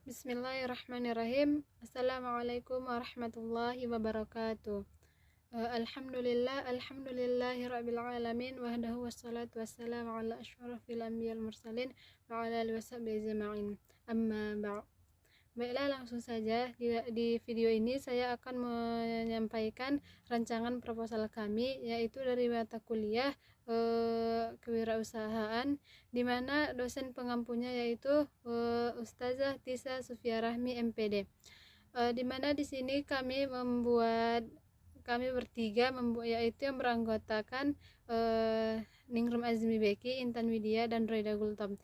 Bismillahirrahmanirrahim. Assalamualaikum warahmatullahi wabarakatuh. Alhamdulillahi rabbil alamin wahdahu wassalatu wassalamu ala asyrafil anbiya'il mursalin wa ala alihi washabihi ajma'in. Amma ba'd. Baiklah, langsung saja di video ini saya akan menyampaikan rancangan proposal kami, yaitu dari mata kuliah kewirausahaan, di mana dosen pengampunya yaitu Ustazah Tisa Sufiarahmi MPD. Di mana di sini kami bertiga yaitu yang beranggotakan Ningrum Azmi Beki, Intan Widya, dan Roida Gultom.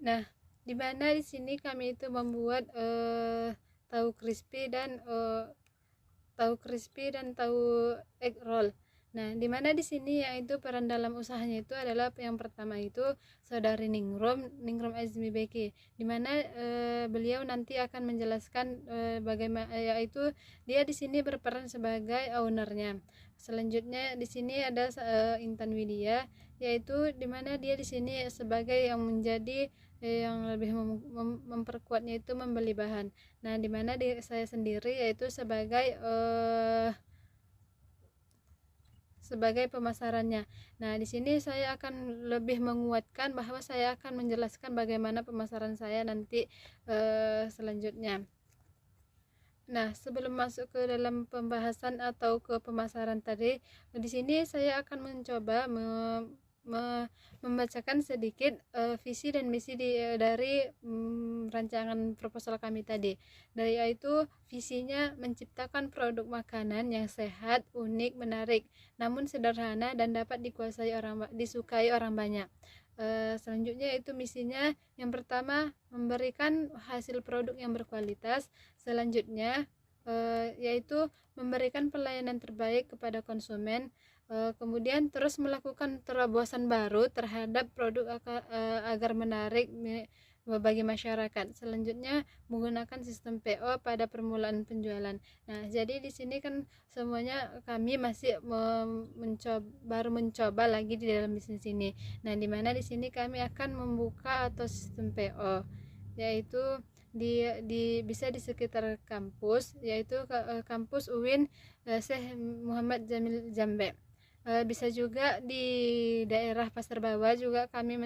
Nah, di mana di sini kami itu membuat tahu crispy dan tahu egg roll. Nah, di mana di sini yaitu peran dalam usahanya itu adalah yang pertama itu saudari Ningrum Azmi Beki, di mana beliau nanti akan menjelaskan bagaimana, yaitu dia di sini berperan sebagai ownernya. Selanjutnya di sini ada Intan Widya, yaitu di mana dia di sini sebagai yang menjadi yang lebih memperkuatnya itu membeli bahan. Nah, di mana saya sendiri yaitu sebagai pemasarannya. Nah, di sini saya akan lebih menguatkan bahwa saya akan menjelaskan bagaimana pemasaran saya nanti selanjutnya. Nah, sebelum masuk ke dalam pembahasan atau ke pemasaran tadi, di sini saya akan mencoba membacakan sedikit visi dan misi dari rancangan proposal kami tadi. Dari yaitu visinya menciptakan produk makanan yang sehat, unik, menarik, namun sederhana dan dapat disukai orang banyak. Selanjutnya itu misinya yang pertama memberikan hasil produk yang berkualitas. Selanjutnya yaitu memberikan pelayanan terbaik kepada konsumen. Kemudian terus melakukan terobosan baru terhadap produk agar menarik bagi masyarakat. Selanjutnya menggunakan sistem PO pada permulaan penjualan. Nah, jadi di sini kan semuanya kami masih baru mencoba lagi di dalam bisnis ini. Nah, di mana di sini kami akan membuka atau sistem PO, yaitu bisa di sekitar kampus, yaitu kampus UIN Syekh Muhammad Jamil Jambe. Bisa juga di daerah Pasar Bawah juga kami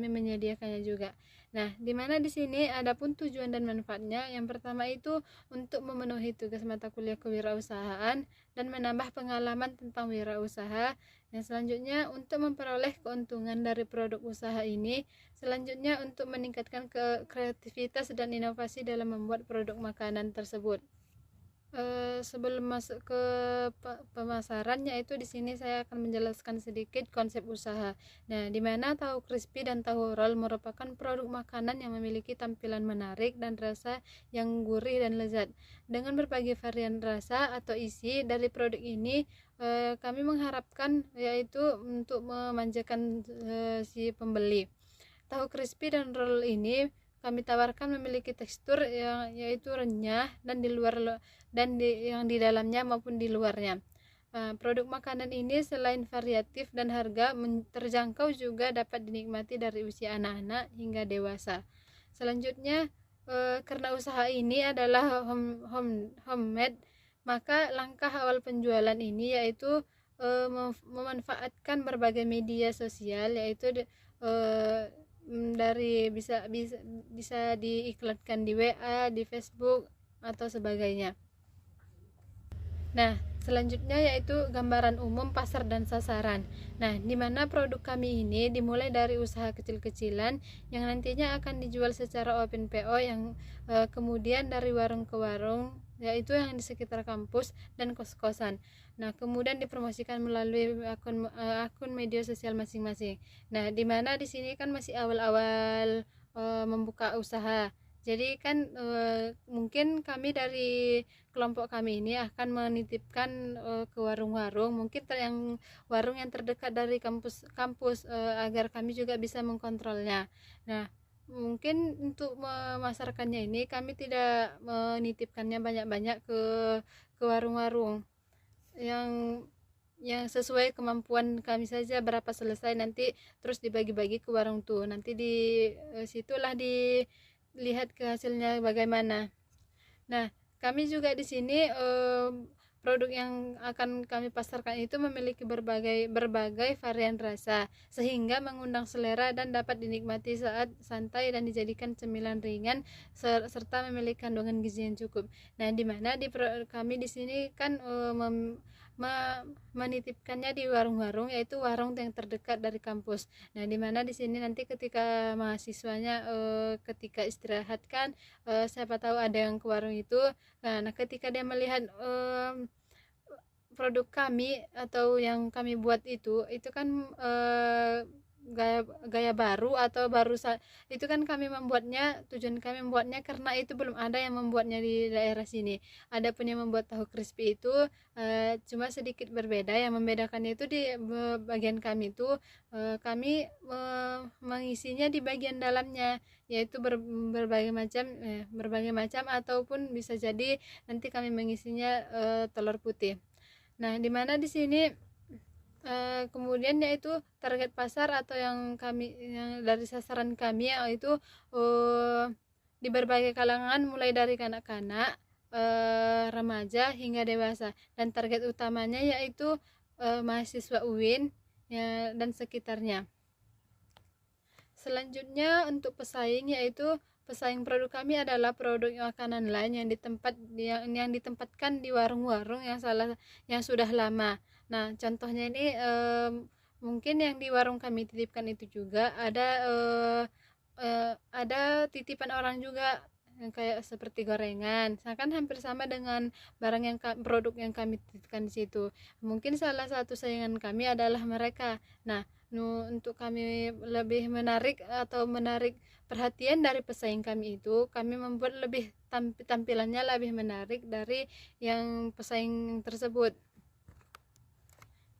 menyediakannya juga. Nah, di mana di sini adapun tujuan dan manfaatnya, yang pertama itu untuk memenuhi tugas mata kuliah kewirausahaan dan menambah pengalaman tentang wirausaha. Yang selanjutnya untuk memperoleh keuntungan dari produk usaha ini. Selanjutnya untuk meningkatkan kreativitas dan inovasi dalam membuat produk makanan tersebut. Sebelum masuk ke pemasaran, yaitu di sini saya akan menjelaskan sedikit konsep usaha. Nah, di mana tahu crispy dan tahu roll merupakan produk makanan yang memiliki tampilan menarik dan rasa yang gurih dan lezat. Dengan berbagai varian rasa atau isi dari produk ini, kami mengharapkan yaitu untuk memanjakan si pembeli. Tahu crispy dan roll ini kami tawarkan memiliki tekstur yang yaitu renyah dan yang di dalamnya maupun di luarnya. Produk makanan ini selain variatif dan harga terjangkau juga dapat dinikmati dari usia anak-anak hingga dewasa. Selanjutnya, karena usaha ini adalah homemade, maka langkah awal penjualan ini yaitu memanfaatkan berbagai media sosial, yaitu dari bisa diiklankan di WA, di Facebook atau sebagainya. Nah, selanjutnya yaitu gambaran umum pasar dan sasaran. Nah, di mana produk kami ini dimulai dari usaha kecil-kecilan yang nantinya akan dijual secara open PO, yang kemudian dari warung ke warung, yaitu yang di sekitar kampus dan kos-kosan. Nah, kemudian dipromosikan melalui akun media sosial masing-masing. Nah, di mana di sini kan masih awal-awal membuka usaha. Jadi kan mungkin kami dari kelompok kami ini akan menitipkan ke warung-warung, mungkin warung yang terdekat dari kampus agar kami juga bisa mengkontrolnya. Nah, mungkin untuk memasarkannya ini kami tidak menitipkannya banyak-banyak ke warung-warung yang yang sesuai kemampuan kami saja, berapa selesai nanti terus dibagi-bagi ke warung tuh, nanti di situlah dilihat ke hasilnya bagaimana. Nah, kami juga di sini produk yang akan kami pasarkan itu memiliki berbagai varian rasa sehingga mengundang selera dan dapat dinikmati saat santai dan dijadikan cemilan ringan serta memiliki kandungan gizi yang cukup. Nah, di mana kami di sini kan menitipkannya di warung-warung, yaitu warung yang terdekat dari kampus. Nah, di mana di sini nanti ketika mahasiswanya ketika istirahat kan, siapa tahu ada yang ke warung itu. Nah, ketika dia melihat produk kami atau yang kami buat itu kan gaya baru atau itu kan kami membuatnya, tujuan kami membuatnya karena itu belum ada yang membuatnya di daerah sini. Ada pun yang membuat tahu crispy itu cuma sedikit berbeda. Yang membedakannya itu di bagian kami itu kami mengisinya di bagian dalamnya, yaitu berbagai macam ataupun bisa jadi nanti kami mengisinya telur putih. Nah, dimana di sini kemudian yaitu target pasar atau yang dari sasaran kami yaitu di berbagai kalangan, mulai dari kanak-kanak, remaja hingga dewasa, dan target utamanya yaitu mahasiswa UIN ya, dan sekitarnya. Selanjutnya untuk pesaing, yaitu pesaing produk kami adalah produk makanan lain yang ditempatkan di warung-warung yang sudah lama. Nah, contohnya ini mungkin yang di warung kami titipkan itu juga ada titipan orang juga yang kayak seperti gorengan, kan hampir sama dengan produk yang kami titipkan di situ. Mungkin salah satu saingan kami adalah mereka. Nah, untuk kami lebih menarik perhatian dari pesaing kami itu, kami membuat tampilannya lebih menarik dari yang pesaing tersebut.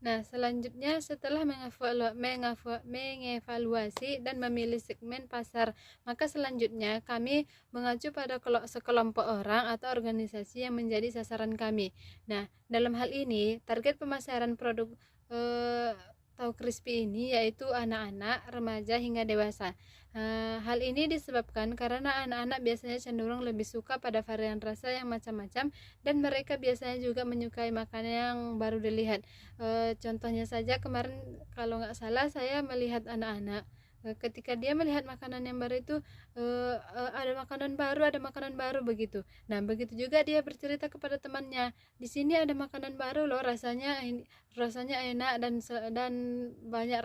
Nah, selanjutnya setelah mengevaluasi dan memilih segmen pasar, maka selanjutnya kami mengacu pada sekelompok orang atau organisasi yang menjadi sasaran kami. Nah, dalam hal ini target pemasaran produk tahu crispy ini yaitu anak-anak, remaja hingga dewasa. Hal ini disebabkan karena anak-anak biasanya cenderung lebih suka pada varian rasa yang macam-macam, dan mereka biasanya juga menyukai makanan yang baru dilihat. Contohnya saja kemarin kalau nggak salah saya melihat anak-anak, ketika dia melihat makanan yang baru itu ada makanan baru begitu. Nah, begitu juga dia bercerita kepada temannya, di sini ada makanan baru loh, rasanya enak dan banyak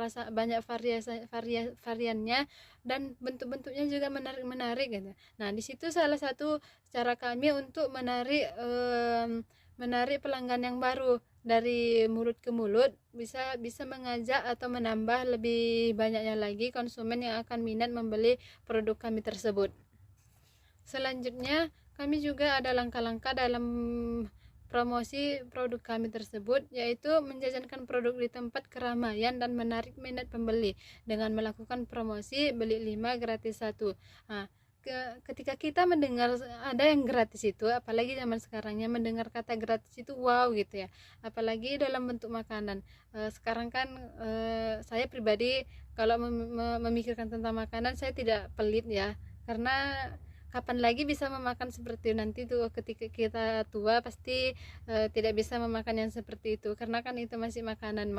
variannya, dan bentuk-bentuknya juga menarik gitu. Nah, di situ salah satu cara kami untuk menarik pelanggan yang baru dari mulut ke mulut, bisa mengajak atau menambah lebih banyaknya lagi konsumen yang akan minat membeli produk kami tersebut. Selanjutnya, kami juga ada langkah-langkah dalam promosi produk kami tersebut, yaitu menjajankan produk di tempat keramaian dan menarik minat pembeli dengan melakukan promosi beli 5 gratis 1. Nah, ketika kita mendengar ada yang gratis itu, apalagi zaman sekarangnya mendengar kata gratis itu wow gitu ya, apalagi dalam bentuk makanan. Sekarang kan saya pribadi kalau memikirkan tentang makanan, saya tidak pelit ya, karena kapan lagi bisa memakan seperti nanti tuh, ketika kita tua pasti tidak bisa memakan yang seperti itu, karena kan itu masih makanan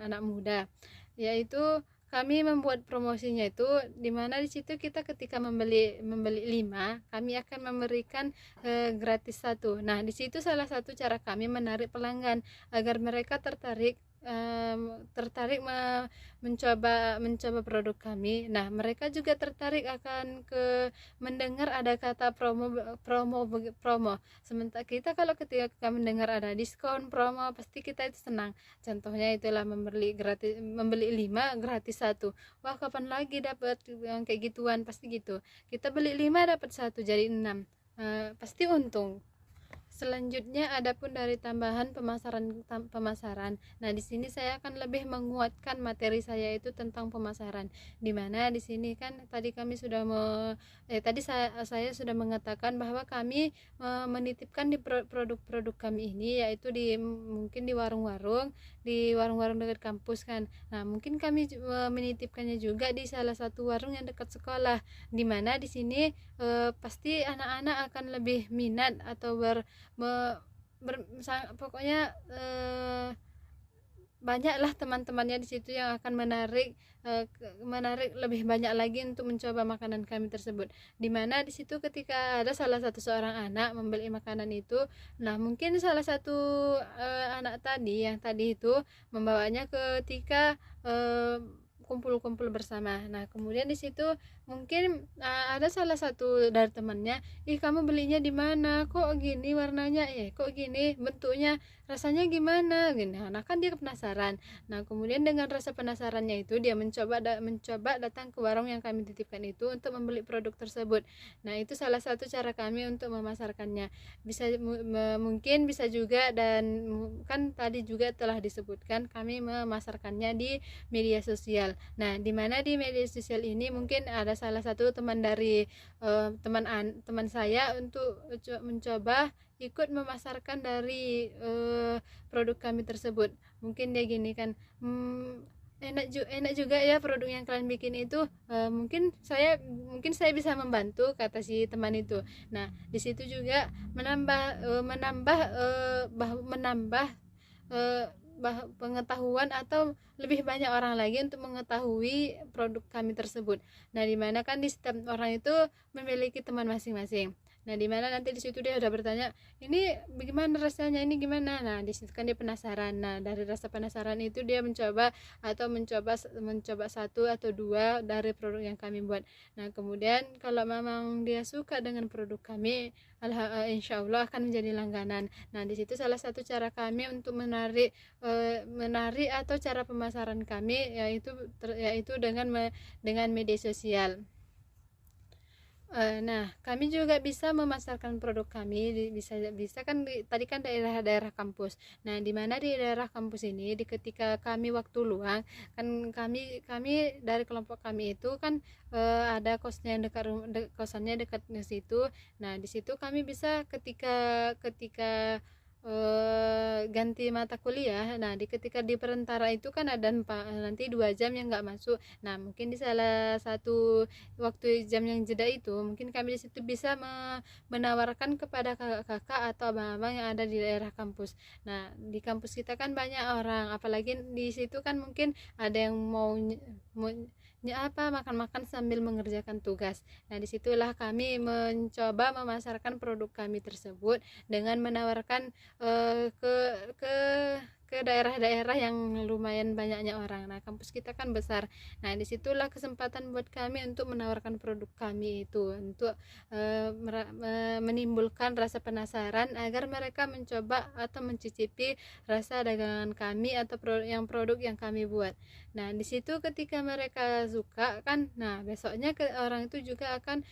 anak muda. Yaitu kami membuat promosinya itu dimana di situ kita ketika membeli 5, kami akan memberikan gratis 1. Nah, di situ salah satu cara kami menarik pelanggan agar mereka tertarik mencoba produk kami. Nah, mereka juga tertarik akan mendengar ada kata promo. Sementara kita kalau ketika mendengar ada diskon, promo, pasti kita itu senang. Contohnya itulah membeli 5 gratis 1. Wah, kapan lagi dapat yang kayak gituan, pasti gitu. Kita beli 5 dapat 1 jadi 6. Pasti untung. Selanjutnya adapun dari tambahan pemasaran. Nah, di sini saya akan lebih menguatkan materi saya itu tentang pemasaran. Di mana di sini kan tadi kami sudah tadi saya sudah mengatakan bahwa kami menitipkan di produk-produk kami ini, yaitu mungkin di warung-warung dekat kampus kan. Nah, mungkin kami menitipkannya juga di salah satu warung yang dekat sekolah. Di mana di sini pasti anak-anak akan lebih minat atau pokoknya banyaklah teman-temannya di situ yang akan menarik lebih banyak lagi untuk mencoba makanan kami tersebut. Dimana di situ ketika ada salah satu seorang anak membeli makanan itu, nah mungkin salah satu anak yang tadi itu membawanya ketika kumpul-kumpul bersama. Nah, kemudian di situ mungkin ada salah satu dari temannya, kamu belinya di mana? Kok gini warnanya? Kok gini bentuknya? Rasanya gimana?" Gini. Nah, kan dia penasaran. Nah, kemudian dengan rasa penasarannya itu dia mencoba datang ke warung yang kami titipkan itu untuk membeli produk tersebut. Nah, itu salah satu cara kami untuk memasarkannya. Mungkin bisa juga, dan kan tadi juga telah disebutkan kami memasarkannya di media sosial. Nah, di mana di media sosial ini mungkin ada salah satu teman dari teman saya untuk mencoba ikut memasarkan dari produk kami tersebut. Mungkin dia gini kan, enak juga ya produk yang kalian bikin itu, mungkin saya bisa membantu, kata si teman itu. Nah, di situ juga menambah pengetahuan atau lebih banyak orang lagi untuk mengetahui produk kami tersebut. Nah, dimana kan di setiap orang itu memiliki teman masing-masing. Nah, dimana nanti di situ dia udah bertanya, ini bagaimana rasanya, ini gimana. Nah, di situ kan dia penasaran. Nah, dari rasa penasaran itu dia mencoba satu atau dua dari produk yang kami buat. Nah, kemudian kalau memang dia suka dengan produk kami, insya Allah akan menjadi langganan. Nah, di situ salah satu cara kami untuk menarik atau cara pemasaran kami yaitu dengan media sosial. Nah, kami juga bisa memasarkan produk kami bisa kan tadi kan daerah-daerah kampus. Nah, di mana di daerah kampus ini ketika kami waktu luang kan kami dari kelompok kami itu kan ada kosannya dekat di situ. Nah, di situ kami bisa ketika ganti mata kuliah. Nah, ketika di perantara itu kan ada nanti 2 jam yang nggak masuk. Nah, mungkin di salah satu waktu jam yang jeda itu mungkin kami di situ bisa menawarkan kepada kakak-kakak atau abang-abang yang ada di daerah kampus. Nah, di kampus kita kan banyak orang, apalagi di situ kan mungkin ada yang mau makan-makan sambil mengerjakan tugas. Nah, disitulah kami mencoba memasarkan produk kami tersebut dengan menawarkan ke daerah-daerah yang lumayan banyaknya orang. Nah, kampus kita kan besar. Nah, disitulah kesempatan buat kami untuk menawarkan produk kami itu untuk menimbulkan rasa penasaran agar mereka mencoba atau mencicipi rasa dagangan kami atau produk yang kami buat. Nah, disitu ketika mereka suka kan, nah besoknya orang itu juga akan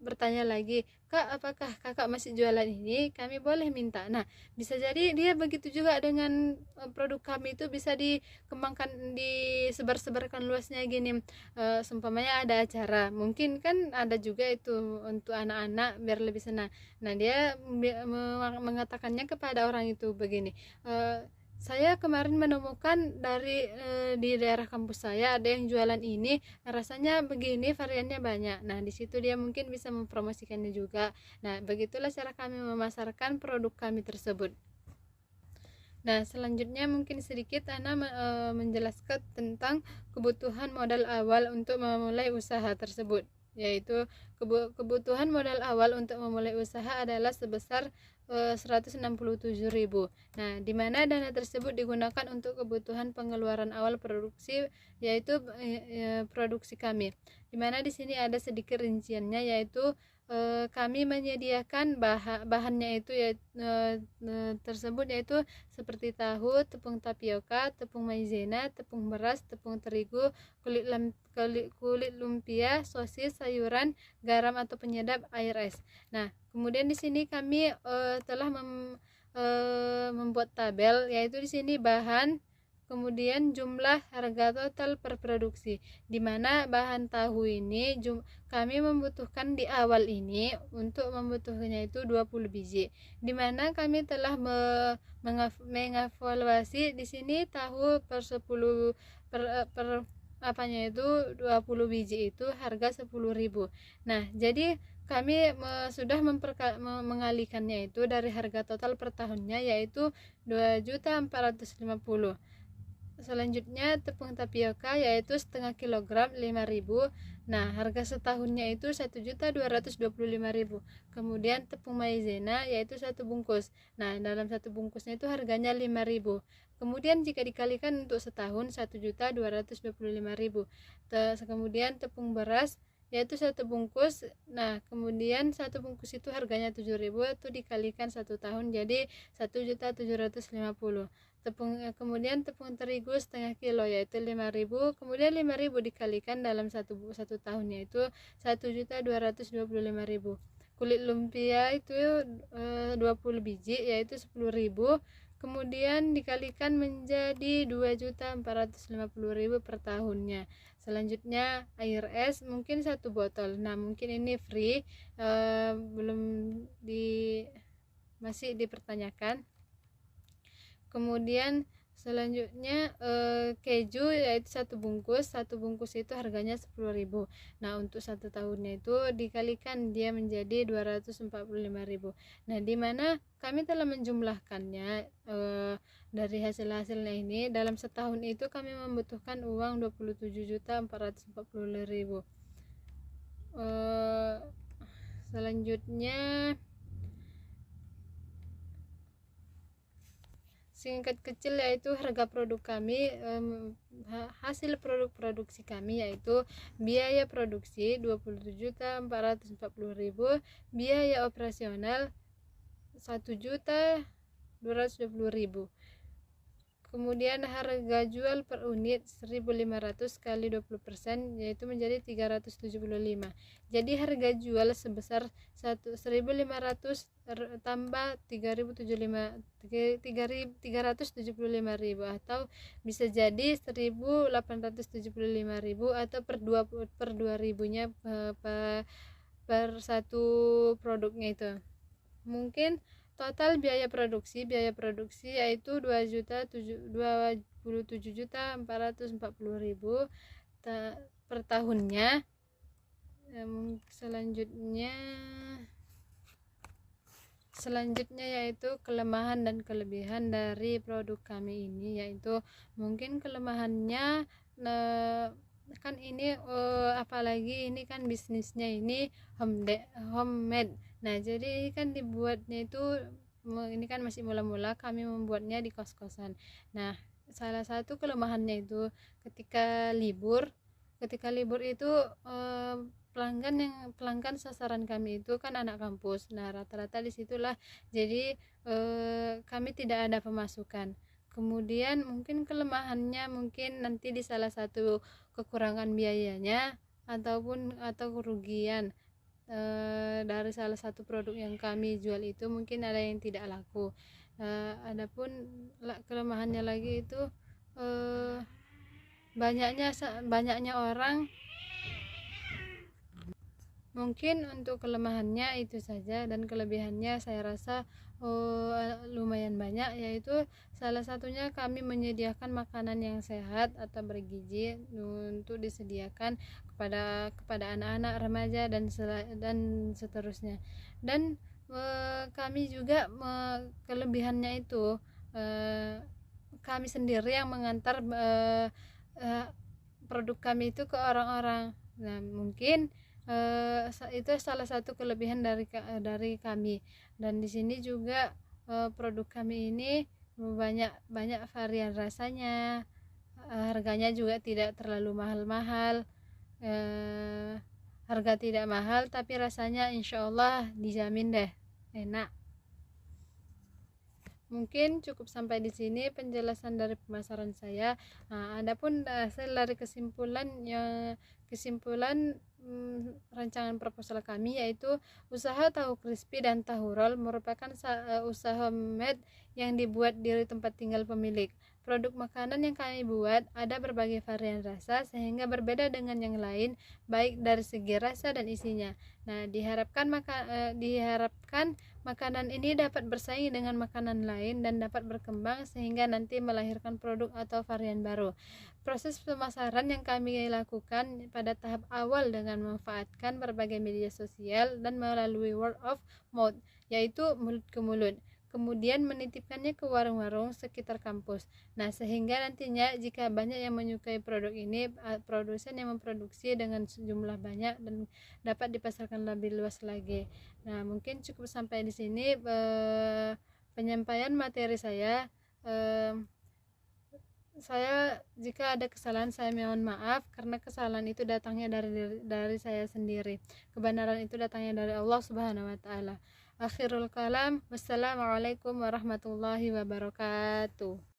bertanya lagi, "Kak, apakah kakak masih jualan ini? Kami boleh minta." Nah, bisa jadi dia begitu juga dengan produk kami itu bisa dikembangkan, disebar-sebarkan luasnya gini. Seumpamanya ada acara, mungkin kan ada juga itu untuk anak-anak biar lebih senang. Nah, dia mengatakannya kepada orang itu begini, "Saya kemarin menemukan di daerah kampus saya ada yang jualan ini, rasanya begini, variannya banyak." Nah, di situ dia mungkin bisa mempromosikannya juga. Nah, begitulah cara kami memasarkan produk kami tersebut. Nah, selanjutnya mungkin sedikit Ana menjelaskan tentang kebutuhan modal awal untuk memulai usaha tersebut, yaitu kebutuhan modal awal untuk memulai usaha adalah sebesar 167.000. Nah, di mana dana tersebut digunakan untuk kebutuhan pengeluaran awal produksi, yaitu produksi kami. Di mana di sini ada sedikit rinciannya, yaitu kami menyediakan bahannya itu tersebut yaitu seperti tahu, tepung tapioka, tepung maizena, tepung beras, tepung terigu, kulit lumpia, sosis, sayuran, garam atau penyedap, air es. Nah, Kemudian di sini kami telah membuat tabel, yaitu di sini bahan, kemudian jumlah harga total per produksi, di mana bahan tahu ini kami membutuhkan di awal ini untuk membutuhkannya itu 20 biji, di mana kami telah mengevaluasi di sini tahu per 10 per apanya itu 20 biji itu harga 10.000. Nah, jadi kami sudah mengalihkannya itu dari harga total per tahunnya yaitu 2.450.000. Selanjutnya tepung tapioka yaitu setengah kilogram 5.000. Nah, harga setahunnya itu 1.225.000. Kemudian tepung maizena yaitu satu bungkus. Nah, dalam satu bungkusnya itu harganya 5.000. Kemudian jika dikalikan untuk setahun 1.225.000. Kemudian tepung beras yaitu satu bungkus. Nah, kemudian satu bungkus itu harganya 7.000, itu dikalikan satu tahun jadi 1.750.000. Kemudian tepung terigu setengah kilo yaitu 5.000, kemudian 5.000 dikalikan dalam satu tahun yaitu 1.225.000. Kulit lumpia itu 20 biji yaitu 10.000, kemudian dikalikan menjadi 2.450.000 per tahunnya. Selanjutnya air es mungkin satu botol. Nah, mungkin ini free, masih dipertanyakan. Kemudian selanjutnya keju yaitu satu bungkus itu harganya 10.000. Nah, untuk satu tahunnya itu dikalikan dia menjadi 245.000. Nah, di mana kami telah menjumlahkannya dari hasilnya ini dalam setahun itu kami membutuhkan uang 27.440.000. Selanjutnya singkat kecil yaitu harga produk kami, hasil produk produksi kami yaitu biaya produksi 27.440.000, biaya operasional 1.220.000. Kemudian harga jual per unit 1.500 kali 20% yaitu menjadi 375. Jadi harga jual sebesar 1.500 tambah 375.000 atau bisa jadi 1.875.000 atau per 2.000-nya per satu produknya itu. Mungkin total biaya produksi yaitu 27.440.000 per tahunnya. Selanjutnya yaitu kelemahan dan kelebihan dari produk kami ini, yaitu mungkin kelemahannya kan ini apalagi ini kan bisnisnya ini homemade. Nah, jadi kan dibuatnya itu ini kan masih mula-mula kami membuatnya di kos-kosan. Nah, salah satu kelemahannya itu ketika libur itu pelanggan sasaran kami itu kan anak kampus. Nah, rata-rata disitulah jadi kami tidak ada pemasukan. Kemudian mungkin kelemahannya mungkin nanti di salah satu kekurangan biayanya atau kerugian dari salah satu produk yang kami jual itu mungkin ada yang tidak laku. Adapun kelemahannya lagi itu banyaknya orang. Mungkin untuk kelemahannya itu saja, dan kelebihannya saya rasa lumayan banyak, yaitu salah satunya kami menyediakan makanan yang sehat atau bergizi untuk disediakan kepada anak-anak, remaja dan seterusnya. Dan kami juga kelebihannya itu kami sendiri yang mengantar produk kami itu ke orang-orang. Nah, mungkin itu salah satu kelebihan dari kami. Dan di sini juga produk kami ini banyak varian rasanya, harganya juga tidak terlalu mahal-mahal, harga tidak mahal tapi rasanya insya Allah dijamin deh enak. Mungkin cukup sampai di sini penjelasan dari pemasaran saya. Nah, adapun hasil dari kesimpulan rancangan proposal kami, yaitu usaha tahu crispy dan tahu roll merupakan usaha homemade yang dibuat di tempat tinggal pemilik. Produk makanan yang kami buat ada berbagai varian rasa sehingga berbeda dengan yang lain, baik dari segi rasa dan isinya. Nah, diharapkan makanan ini dapat bersaing dengan makanan lain dan dapat berkembang sehingga nanti melahirkan produk atau varian baru. Proses pemasaran yang kami lakukan pada tahap awal dengan memanfaatkan berbagai media sosial dan melalui word of mouth, yaitu mulut ke mulut. Kemudian menitipkannya ke warung-warung sekitar kampus. Nah, sehingga nantinya jika banyak yang menyukai produk ini, produsen yang memproduksi dengan jumlah banyak dan dapat dipasarkan lebih luas lagi. Nah, mungkin cukup sampai di sini penyampaian materi saya. Saya jika ada kesalahan saya mohon maaf, karena kesalahan itu datangnya dari saya sendiri. Kebenaran itu datangnya dari Allah Subhanahu wa taala. Akhirul kalam, wassalamualaikum warahmatullahi wabarakatuh.